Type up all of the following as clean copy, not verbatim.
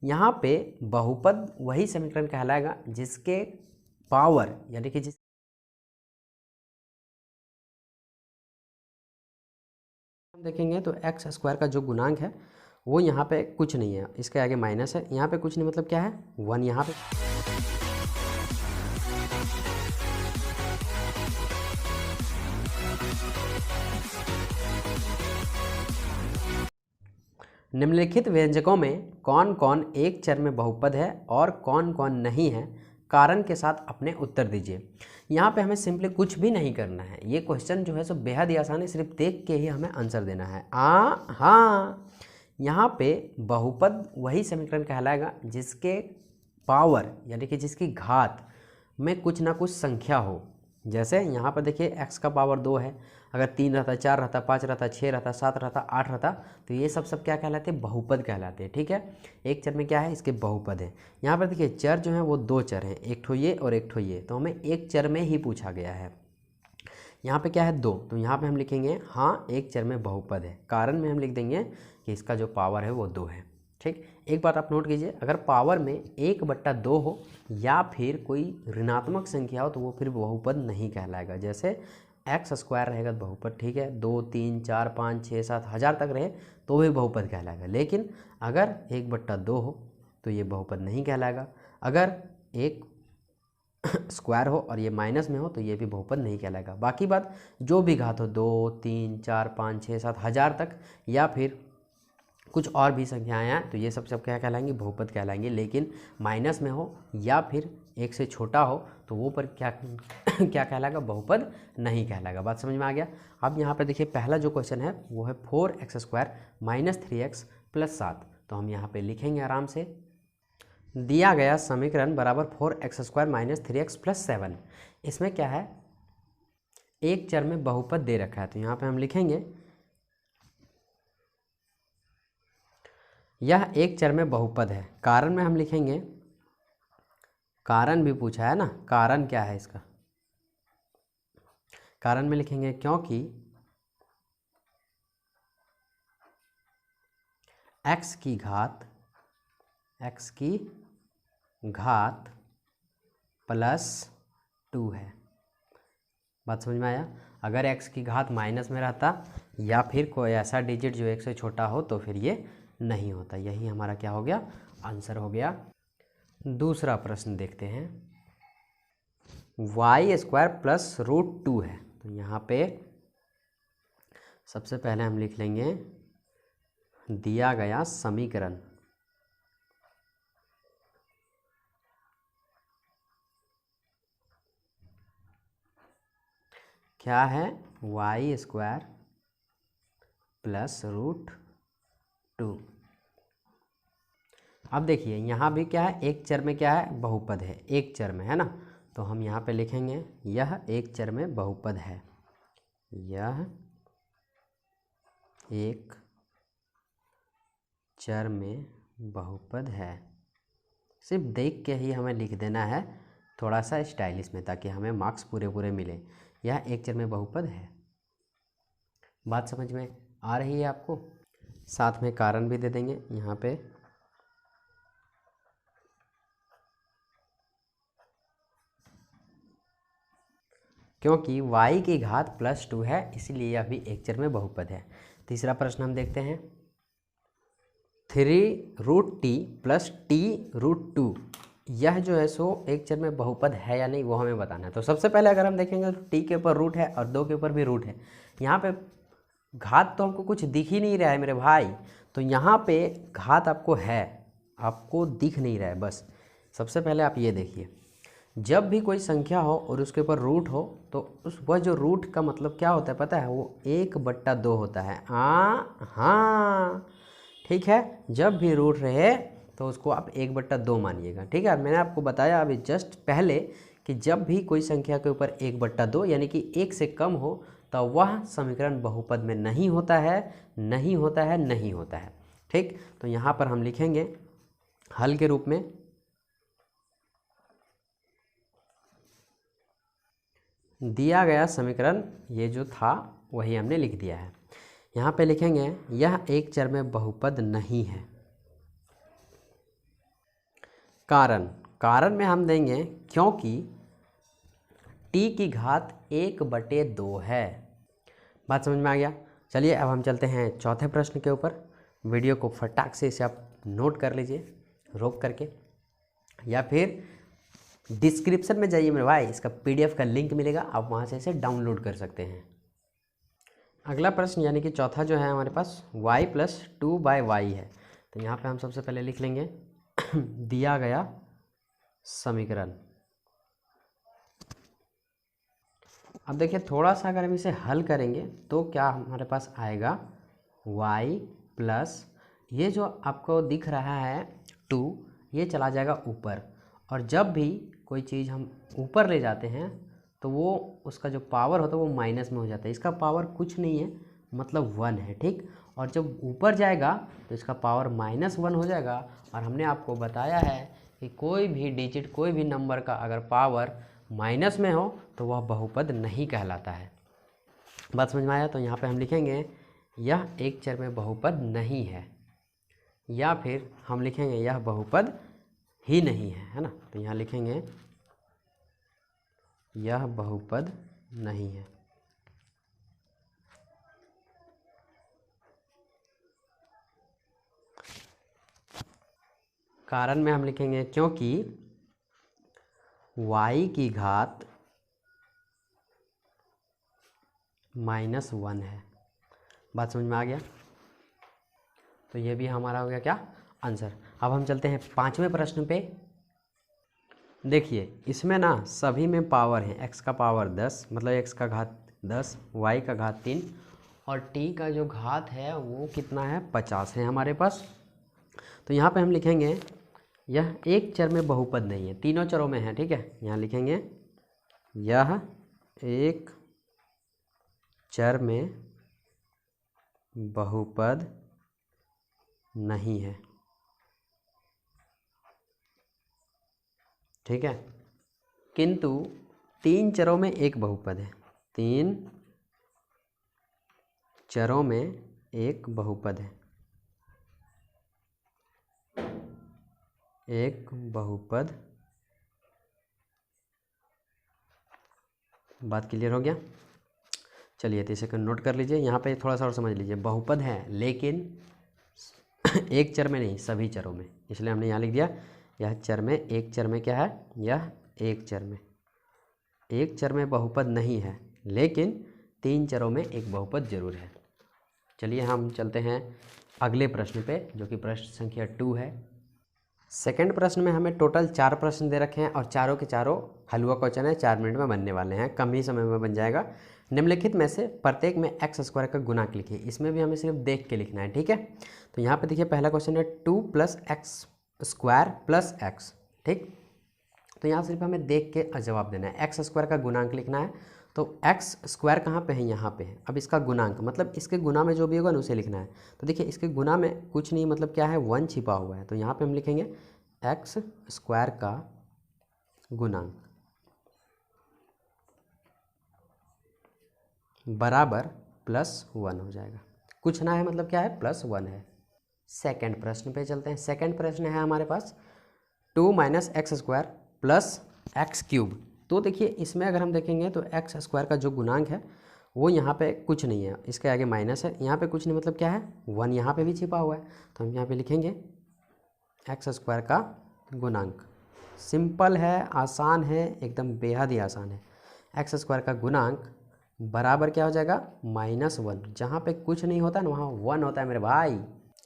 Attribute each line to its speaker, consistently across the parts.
Speaker 1: यहाँ पे बहुपद वही समीकरण कहलाएगा जिसके पावर यानी कि जिस हम देखेंगे तो एक्स स्क्वायर का जो गुणांक है वो यहाँ पे कुछ नहीं है, इसके आगे माइनस है, यहाँ पे कुछ नहीं मतलब क्या है 1 यहाँ पे। निम्नलिखित व्यंजकों में कौन कौन एक चर में बहुपद है और कौन कौन नहीं है, कारण के साथ अपने उत्तर दीजिए। यहाँ पे हमें सिंपली कुछ भी नहीं करना है, ये क्वेश्चन जो है सो बेहद ही आसान है, सिर्फ देख के ही हमें आंसर देना है। हाँ, यहाँ पे बहुपद वही समीकरण कहलाएगा जिसके पावर यानी कि जिसकी घात में कुछ ना कुछ संख्या हो। जैसे यहाँ पर देखिए x का पावर 2 है, अगर 3 रहता, 4 रहता, 5 रहता, 6 रहता, 7 रहता, 8 रहता, तो ये सब क्या कहलाते हैं, बहुपद कहलाते हैं। ठीक है, एक चर में क्या है, इसके बहुपद है। यहाँ पर देखिए चर जो है वो 2 चर हैं, एक ठो ये और एक ठो ये, तो हमें एक चर में ही पूछा गया है। यहाँ पे क्या है 2, तो यहाँ पे हम लिखेंगे हाँ एक चर में बहुपद है, कारण में हम लिख देंगे कि इसका जो पावर है वो 2 है। ठीक, एक बात आप नोट कीजिए, अगर पावर में 1/2 हो या फिर कोई ऋणात्मक संख्या हो तो वो फिर बहुपद नहीं कहलाएगा। जैसे एक्स स्क्वायर रहेगा तो बहुपद, ठीक है, 2 3 4 5 6 7 हज़ार तक रहे तो भी बहुपद कहलाएगा। लेकिन अगर 1/2 हो तो ये बहुपद नहीं कहलाएगा। अगर एक स्क्वायर हो और ये माइनस में हो तो ये भी बहुपद नहीं कहलाएगा। बाकी बात जो भी घात हो 2 3 4 5 6 7 हज़ार तक या फिर कुछ और भी संख्याएं हैं तो ये सब क्या कहलाएंगे, बहुपद कहलाएंगे। लेकिन माइनस में हो या फिर 1 से छोटा हो तो वो पर क्या क्या कहलाएगा, बहुपद नहीं कहलाएगा। बात समझ में आ गया। अब यहाँ पर देखिए पहला जो क्वेश्चन है वो है 4x² - 3x + 7। तो हम यहाँ पे लिखेंगे आराम से, दिया गया समीकरण बराबर 4x² - 3x + 7। इसमें क्या है, एक चर में बहुपद दे रखा है, तो यहाँ पे हम लिखेंगे यह एक चर में बहुपद है। कारण में हम लिखेंगे, कारण भी पूछा है ना, कारण क्या है इसका, कारण में लिखेंगे क्योंकि x की घात +2 है। बात समझ में आया। अगर x की घात माइनस में रहता या फिर कोई ऐसा डिजिट जो 1 से छोटा हो तो फिर ये नहीं होता। यही हमारा क्या हो गया, आंसर हो गया। दूसरा प्रश्न देखते हैं, y² + √2 है। तो यहाँ पे सबसे पहले हम लिख लेंगे दिया गया समीकरण क्या है, y² + √2। अब देखिए यहाँ भी क्या है, एक चर में क्या है, बहुपद है, एक चर में है ना, तो हम यहाँ पे लिखेंगे यह एक चर में बहुपद है, यह एक चर में बहुपद है। सिर्फ देख के ही हमें लिख देना है थोड़ा सा स्टाइलिश में, ताकि हमें मार्क्स पूरे मिले। यह एक चर में बहुपद है। बात समझ में आ रही है आपको। साथ में कारण भी दे देंगे यहाँ पे, क्योंकि y की घात +2 है इसलिए यह भी एक चर में बहुपद है। तीसरा प्रश्न हम देखते हैं, 3√t + t√2 यह जो है सो एक चर में बहुपद है या नहीं वो हमें बताना है। तो सबसे पहले अगर हम देखेंगे तो t के ऊपर रूट है और 2 के ऊपर भी रूट है। यहाँ पे घात तो हमको कुछ दिख ही नहीं रहा है मेरे भाई, तो यहाँ पे घात आपको है, आपको दिख नहीं रहा है। बस सबसे पहले आप ये देखिए, जब भी कोई संख्या हो और उसके ऊपर रूट हो तो वह जो रूट का मतलब क्या होता है पता है, वो 1/2 होता है। हाँ ठीक है, जब भी रूट रहे तो उसको आप 1/2 मानिएगा। ठीक है, मैंने आपको बताया अभी जस्ट पहले कि जब भी कोई संख्या के ऊपर 1/2 यानी कि 1 से कम हो तो वह समीकरण बहुपद में नहीं होता है, नहीं होता है, नहीं होता है। ठीक, तो यहाँ पर हम लिखेंगे हल के रूप में दिया गया समीकरण, ये जो था वही हमने लिख दिया है। यहाँ पे लिखेंगे यह एक चर में बहुपद नहीं है, कारण में हम देंगे क्योंकि t की घात 1/2 है। बात समझ में आ गया। चलिए अब हम चलते हैं चौथे प्रश्न के ऊपर। वीडियो को फटाक से इसे आप नोट कर लीजिए रोक करके, या फिर डिस्क्रिप्शन में जाइए मेरे भाई, इसका PDF का लिंक मिलेगा, आप वहाँ से इसे डाउनलोड कर सकते हैं। अगला प्रश्न यानी कि चौथा जो है हमारे पास y + 2/y है। तो यहाँ पे हम सबसे पहले लिख लेंगे दिया गया समीकरण। अब देखिए थोड़ा सा अगर हम इसे हल करेंगे तो क्या हमारे पास आएगा, y प्लस ये जो आपको दिख रहा है 2, ये चला जाएगा ऊपर, और जब भी कोई चीज़ हम ऊपर ले जाते हैं तो वो उसका जो पावर होता है वो माइनस में हो जाता है। इसका पावर कुछ नहीं है, मतलब 1 है, ठीक। और जब ऊपर जाएगा तो इसका पावर -1 हो जाएगा। और हमने आपको बताया है कि कोई भी डिजिट, कोई भी नंबर का अगर पावर माइनस में हो तो वह बहुपद नहीं कहलाता है। बात समझ में आया। तो यहाँ पे हम लिखेंगे यह एक चर में बहुपद नहीं है, या फिर हम लिखेंगे यह बहुपद ही नहीं है ना। तो यहाँ लिखेंगे यह बहुपद नहीं है। कारण में हम लिखेंगे क्योंकि y की घात -1 है। बात समझ में आ गया। तो ये भी हमारा हो गया क्या, आंसर। अब हम चलते हैं पांचवें प्रश्न पे। देखिए इसमें ना सभी में पावर है, x का पावर 10 मतलब x का घात 10, y का घात 3 और t का जो घात है वो कितना है, 50 है हमारे पास। तो यहाँ पे हम लिखेंगे यह एक चर में बहुपद नहीं है, तीनों चरों में है, ठीक है। यहाँ लिखेंगे यह एक चर में बहुपद नहीं है, ठीक है। किंतु 3 चरों में एक बहुपद है, 3 चरों में एक बहुपद है, एक बहुपद। बात क्लियर हो गया। चलिए तो इसे नोट कर लीजिए। यहाँ पे थोड़ा सा और समझ लीजिए, बहुपद है लेकिन एक चर में नहीं, सभी चरों में, इसलिए हमने यहाँ लिख दिया यह चर में, एक चर में क्या है, यह एक चर में, एक चर में बहुपद नहीं है लेकिन 3 चरों में एक बहुपद जरूर है। चलिए हम चलते हैं अगले प्रश्न पे, जो कि प्रश्न संख्या 2 है। सेकंड प्रश्न में हमें टोटल 4 प्रश्न दे रखे हैं और चारों के चारों हलवा क्वेश्चन है, 4 मिनट में बनने वाले हैं, कम ही समय में बन जाएगा। निम्नलिखित में से प्रत्येक में x² का गुणांक लिखिए। इसमें भी हमें सिर्फ देख के लिखना है, ठीक है। तो यहाँ पे देखिए पहला क्वेश्चन है 2 + x² + x, ठीक। तो यहाँ सिर्फ हमें देख के जवाब देना है, x² का गुणांक लिखना है। तो x² कहाँ पे है, यहाँ पे है। अब इसका गुणांक मतलब इसके गुना में जो भी होगा ना उसे लिखना है। तो देखिए इसके गुना में कुछ नहीं, मतलब क्या है, 1 छिपा हुआ है। तो यहाँ पे हम लिखेंगे x² का गुणांक बराबर +1 हो जाएगा। कुछ ना है मतलब क्या है, +1 है। सेकंड प्रश्न पे चलते हैं। सेकंड प्रश्न है हमारे पास 2 - x² + x³ तो देखिए इसमें अगर हम देखेंगे तो x² का जो गुणांक है वो यहाँ पे कुछ नहीं है, इसके आगे माइनस है, यहाँ पे कुछ नहीं मतलब क्या है, 1 यहाँ पे भी छिपा हुआ है। तो हम यहाँ पे लिखेंगे x² का गुणांक। सिंपल है, आसान है, एकदम बेहद ही आसान है। x² का गुणांक बराबर क्या हो जाएगा, -1। जहाँ पे कुछ नहीं होता ना वहाँ 1 होता है मेरे भाई।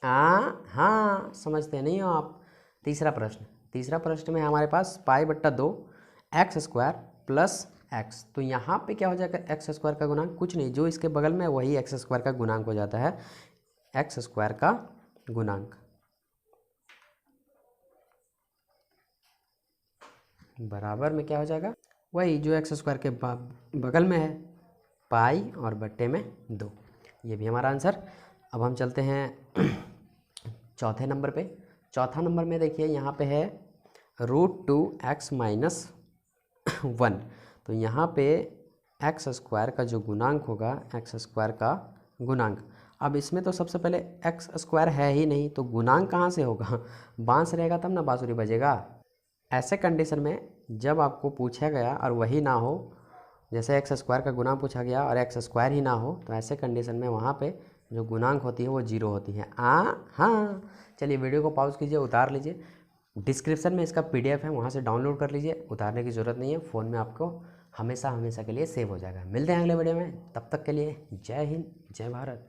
Speaker 1: हाँ समझते नहीं हो आप। तीसरा प्रश्न में हमारे पास π/2 x² + x। तो यहाँ पे क्या हो जाएगा, x² का गुणांक कुछ नहीं, जो इसके बगल में वही x² का गुणांक हो जाता है, x² का गुणांक बराबर में क्या हो जाएगा, वही जो x² के बगल में है, π और बट्टे में 2। ये भी हमारा आंसर। अब हम चलते हैं चौथे नंबर पे। चौथा नंबर में देखिए यहाँ पे है √2x - 1। तो यहाँ पे x² का जो गुणांक होगा, x² का गुणांक। अब इसमें तो सबसे पहले x² है ही नहीं, तो गुणांक कहाँ से होगा, बांस रहेगा तब ना बांसुरी बजेगा। ऐसे कंडीशन में जब आपको पूछा गया और वही ना हो, जैसे एक्स स्क्वायर का गुना पूछा गया और एक्स स्क्वायर ही ना हो, तो ऐसे कंडीशन में वहाँ पे जो गुणांक होती है वो 0 होती है। हाँ, चलिए वीडियो को पॉज कीजिए, उतार लीजिए। डिस्क्रिप्शन में इसका PDF है, वहाँ से डाउनलोड कर लीजिए। उतारने की ज़रूरत नहीं है, फ़ोन में आपको हमेशा हमेशा के लिए सेव हो जाएगा। मिलते हैं अगले वीडियो में, तब तक के लिए जय हिंद, जय भारत।